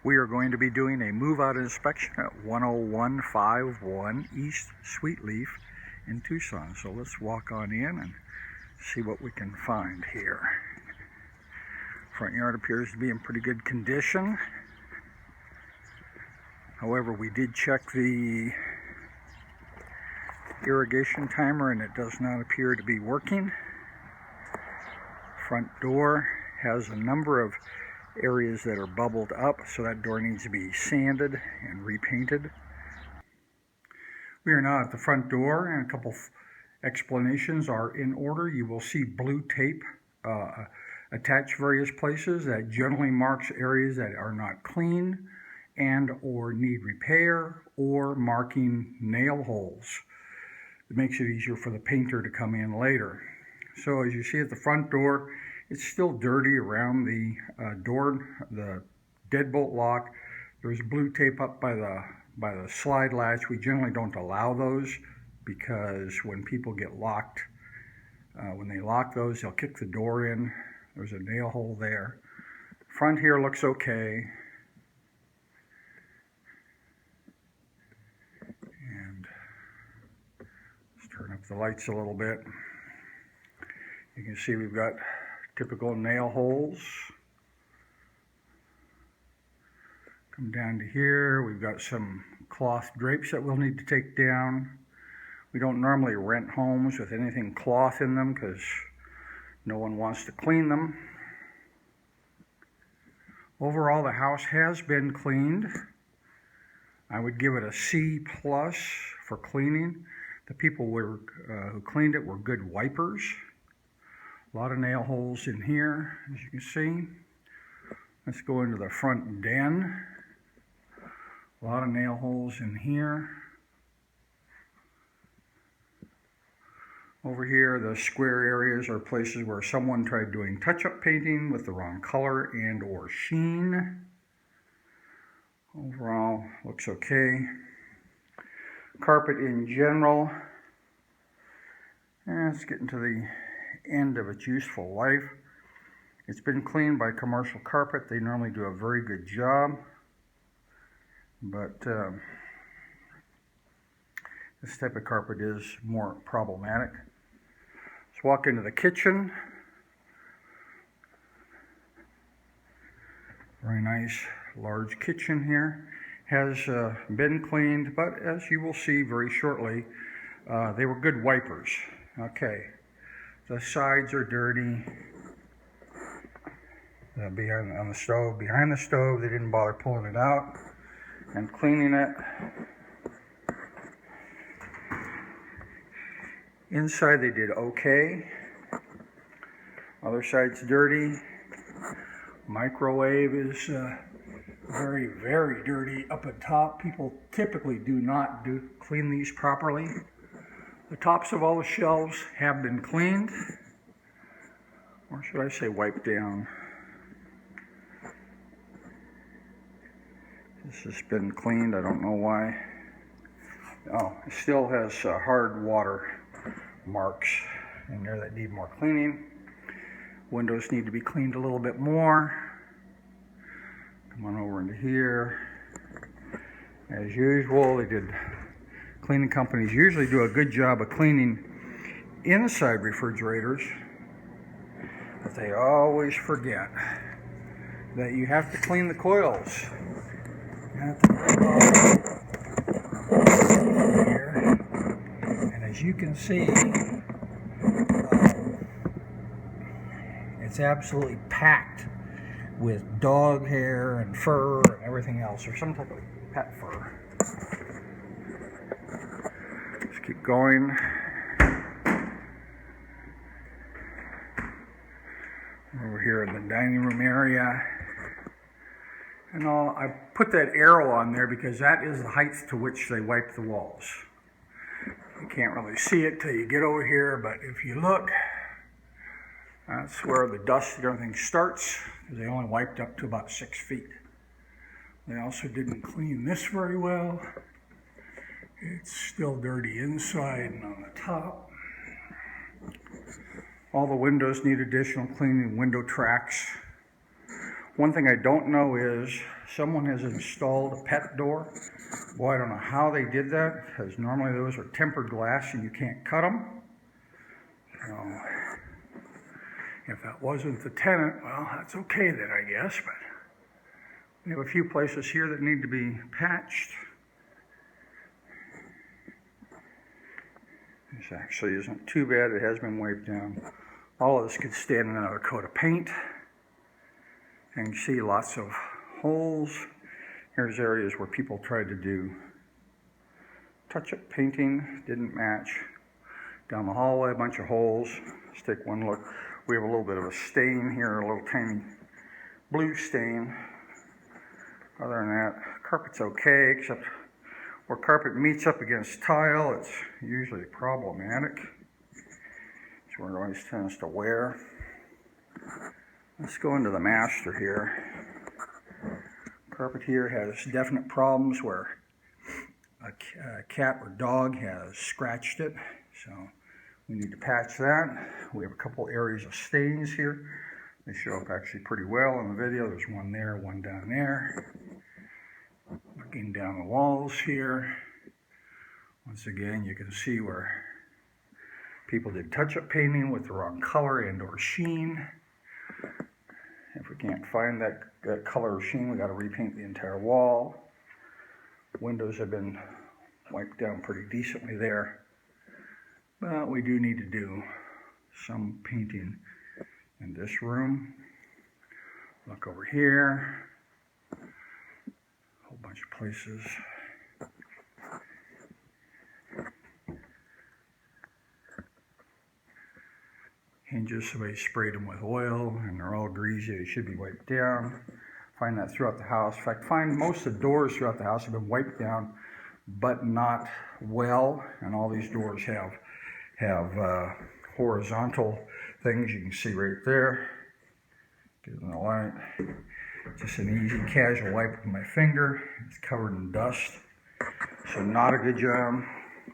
We are going to be doing a move-out inspection at 10151 East Sweetleaf in Tucson. So let's walk on in and see what we can find here. Front yard appears to be in pretty good condition. However, we did check the irrigation timer and it does not appear to be working. Front door has a number of areas that are bubbled up, so that door needs to be sanded and repainted. We are now at the front door, and a couple explanations are in order. You will see blue tape attached various places that generally marks areas that are not clean and or need repair, or marking nail holes. It makes it easier for the painter to come in later. So as you see at the front door, it's still dirty around the door, the deadbolt lock. There's blue tape up by the slide latch. We generally don't allow those because when people get locked, when they lock those, they'll kick the door in. There's a nail hole there. Front here looks okay. And let's turn up the lights a little bit. You can see we've got typical nail holes. Come down to here, we've got some cloth drapes that we'll need to take down. We don't normally rent homes with anything cloth in them because no one wants to clean them. Overall, the house has been cleaned. I would give it a C+ for cleaning. The people who cleaned it were good wipers. A lot of nail holes in here, as you can see. Let's go into the front den. A lot of nail holes in here. Over here, the square areas are places where someone tried doing touch-up painting with the wrong color and or sheen. Overall, looks okay. Carpet in general. It's getting to the end of its useful life. It's been cleaned by commercial carpet. They normally do a very good job, but this type of carpet is more problematic. Let's walk into the kitchen. Very nice large kitchen here. Has been cleaned, but as you will see very shortly, they were good wipers. Okay. The sides are dirty. Behind the stove, they didn't bother pulling it out and cleaning it. Inside they did okay. Other side's dirty. Microwave is very, very dirty up at top. People typically do not clean these properly. The tops of all the shelves have been cleaned, or should I say wiped down. This has been cleaned, I don't know why. Oh, it still has hard water marks in there that need more cleaning. Windows need to be cleaned a little bit more. Come on over into here. As usual, cleaning companies usually do a good job of cleaning inside refrigerators, but they always forget that you have to clean the coils. Here. And as you can see, it's absolutely packed with dog hair and fur and everything else, or some type of pet fur. Keep going. Over here in the dining room area. And I put that arrow on there because that is the height to which they wipe the walls. You can't really see it till you get over here, but if you look, that's where the dust and everything starts, because they only wiped up to about 6 feet. They also didn't clean this very well. It's still dirty inside and on the top. All the windows need additional cleaning, window tracks. One thing I don't know is someone has installed a pet door. Boy, I don't know how they did that, because normally those are tempered glass and you can't cut them. So, if that wasn't the tenant, well, that's okay then, I guess. But we have a few places here that need to be patched. This actually isn't too bad. It has been wiped down. All of this could stand in another coat of paint. And you see lots of holes. Here's areas where people tried to do touch-up painting, didn't match. Down the hallway, a bunch of holes. Let's take one look. We have a little bit of a stain here, a little tiny blue stain. Other than that, carpet's okay, except where carpet meets up against tile, it's usually problematic. It's where it always tends to wear. Let's go into the master here. Carpet here has definite problems where a cat or dog has scratched it, so we need to patch that. We have a couple areas of stains here. They show up actually pretty well in the video. There's one there, one down there. Looking down the walls here, once again you can see where people did touch-up painting with the wrong color and or sheen. If we can't find that color or sheen, we got to repaint the entire wall. Windows have been wiped down pretty decently there, but we do need to do some painting in this room. Look over here. Whole bunch of places. Hinges, somebody sprayed them with oil and they're all greasy. They should be wiped down. Find that throughout the house. In fact, find most of the doors throughout the house have been wiped down, but not well. And all these doors have horizontal things you can see right there. Get in the light. Just an easy, casual wipe with my finger. It's covered in dust, so not a good job.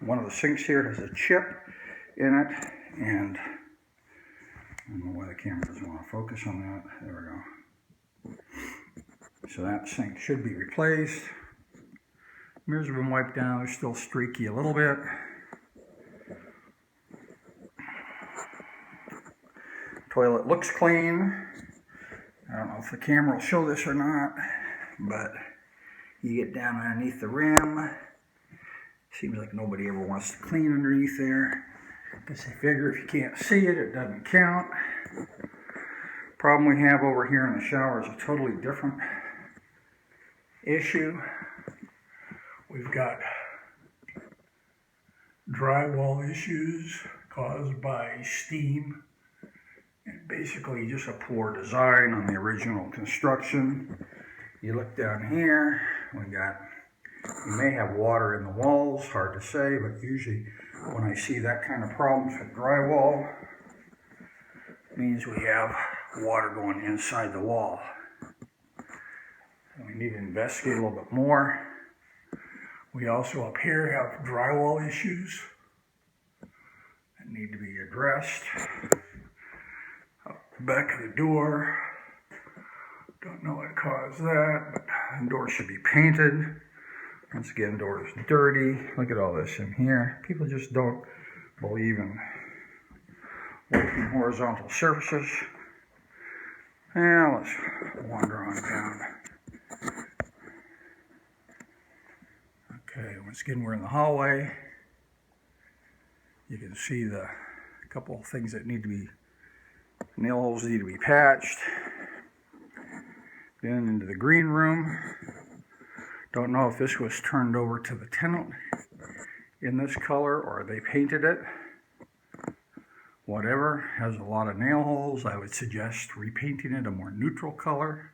One of the sinks here has a chip in it, and I don't know why the camera doesn't want to focus on that. There we go. So that sink should be replaced. Mirrors have been wiped down. They're still streaky a little bit. Toilet looks clean. I don't know if the camera will show this or not, but you get down underneath the rim. Seems like nobody ever wants to clean underneath there. Guess they figure if you can't see it, it doesn't count. Problem we have over here in the shower is a totally different issue. We've got drywall issues caused by steam. And basically just a poor design on the original construction. You look down here, we may have water in the walls, hard to say, but usually when I see that kind of problems with drywall, it means we have water going inside the wall. So we need to investigate a little bit more. We also up here have drywall issues that need to be addressed. Back of the door, don't know what caused that, but the door should be painted. Once again, the door is dirty. Look at all this in here. People just don't believe in working horizontal surfaces. Now let's wander on down. Okay, once again, we're in the hallway. You can see the couple of things that need to be nail holes need to be patched. Then into the green room. Don't know if this was turned over to the tenant in this color or they painted it. Whatever, has a lot of nail holes. I would suggest repainting it a more neutral color.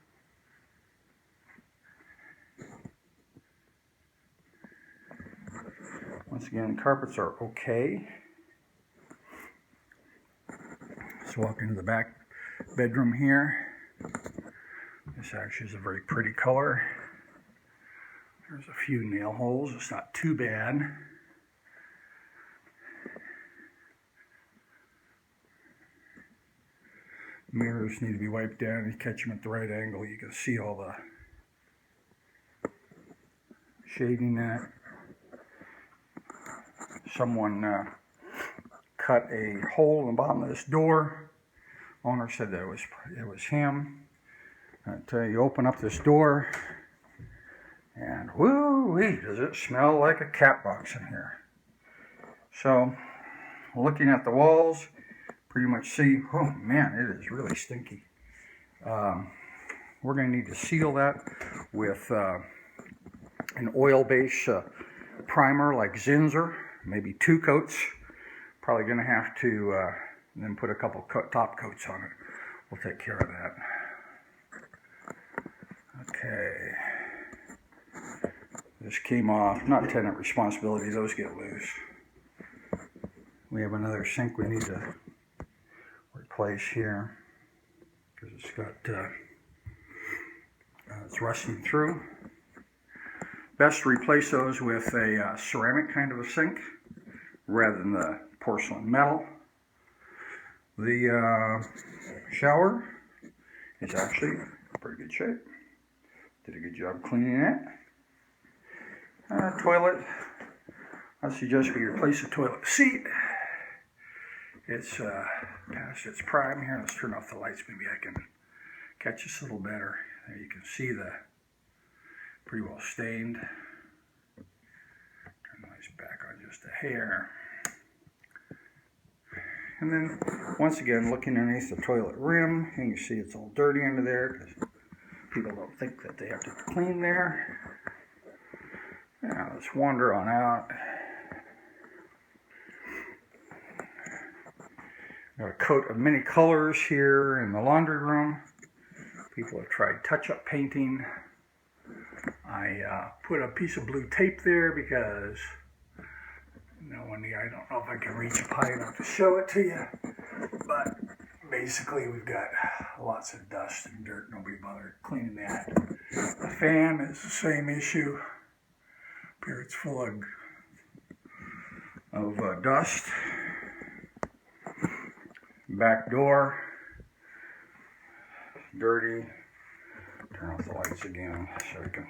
Once again, carpets are okay. Let's walk into the back bedroom here. This actually is a very pretty color. There's a few nail holes. It's not too bad. Mirrors need to be wiped down. You catch them at the right angle, you can see all the shading in it. Someone cut a hole in the bottom of this door. Owner said that it was him. You open up this door, and whoo-wee, does it smell like a cat box in here. So, looking at the walls, pretty much see, oh man, it is really stinky. We're going to need to seal that with an oil-based primer like Zinsser, maybe 2 coats. Probably going to have to then put a couple top coats on it. We'll take care of that. Okay. This came off, not tenant responsibility, those get loose. We have another sink we need to replace here because it's got, it's rusting through. Best to replace those with a ceramic kind of a sink rather than the porcelain metal. The shower is actually in pretty good shape. Did a good job cleaning it. Toilet, I suggest we replace the toilet seat. It's past its prime here. Let's turn off the lights. Maybe I can catch this a little better. There you can see the pretty well stained. Turn the lights back on just a hair. And then, once again, looking underneath the toilet rim, and you see it's all dirty under there because people don't think that they have to clean there. Now, let's wander on out. Got a coat of many colors here in the laundry room. People have tried touch-up painting. I put a piece of blue tape there because I don't know if I can reach up high enough to show it to you, but basically we've got lots of dust and dirt. Nobody bothered cleaning that. The fan is the same issue. Up here it's full of dust. Back door, dirty. Turn off the lights again so we can.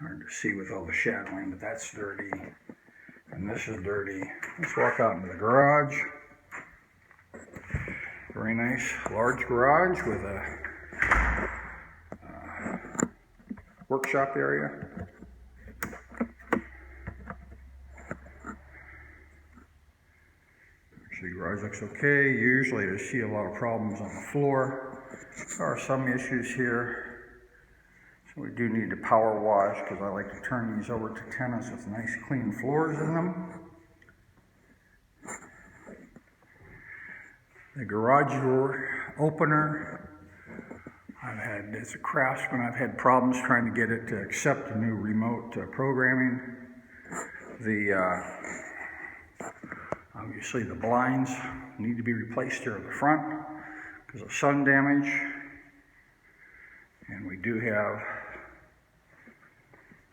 Hard to see with all the shadowing, but that's dirty. And this is dirty. Let's walk out into the garage. Very nice, large garage with a workshop area. Actually, the garage looks okay. Usually I see a lot of problems on the floor. There are some issues here. We do need to power wash because I like to turn these over to tenants with nice clean floors in them. The garage door opener, as a craftsman, I've had problems trying to get it to accept the new remote programming. Obviously the blinds need to be replaced here at the front because of sun damage. And we do have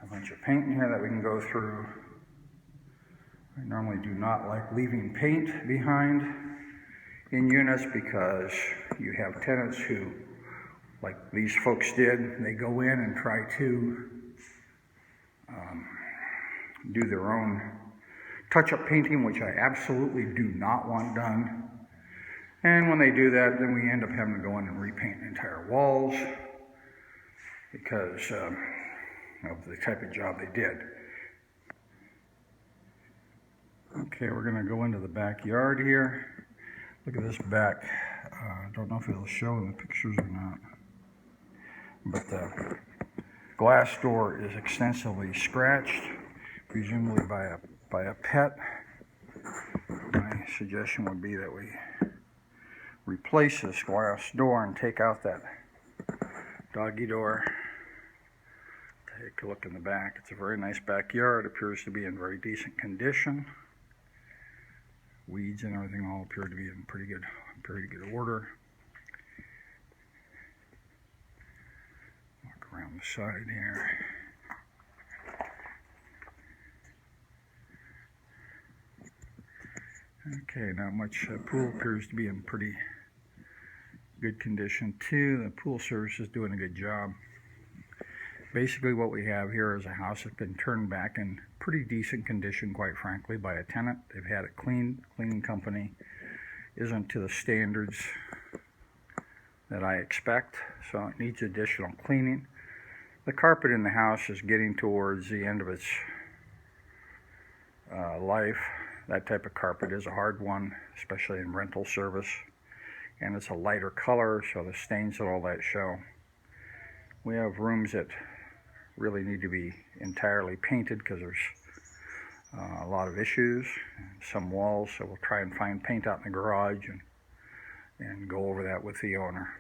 a bunch of paint in here that we can go through. I normally do not like leaving paint behind in units because you have tenants who, like these folks did, they go in and try to do their own touch-up painting, which I absolutely do not want done. And when they do that, then we end up having to go in and repaint entire walls because of the type of job they did. Okay, we're going to go into the backyard here. Look at this back. I don't know if it'll show in the pictures or not, but the glass door is extensively scratched, presumably by a pet. My suggestion would be that we replace this glass door and take out that doggy door. Take a look in the back. It's a very nice backyard. It appears to be in very decent condition. Weeds and everything all appear to be in pretty good order. Walk around the side here. Okay, not much. The pool appears to be in pretty good condition too. The pool service is doing a good job. Basically what we have here is a house that's been turned back in pretty decent condition, quite frankly, by a tenant. They've had it cleaned. Cleaning company isn't to the standards that I expect, so it needs additional cleaning. The carpet in the house is getting towards the end of its life. That type of carpet is a hard one, especially in rental service, and it's a lighter color, so the stains and all that show. We have rooms that really need to be entirely painted because there's a lot of issues, some walls, so we'll try and find paint out in the garage and go over that with the owner.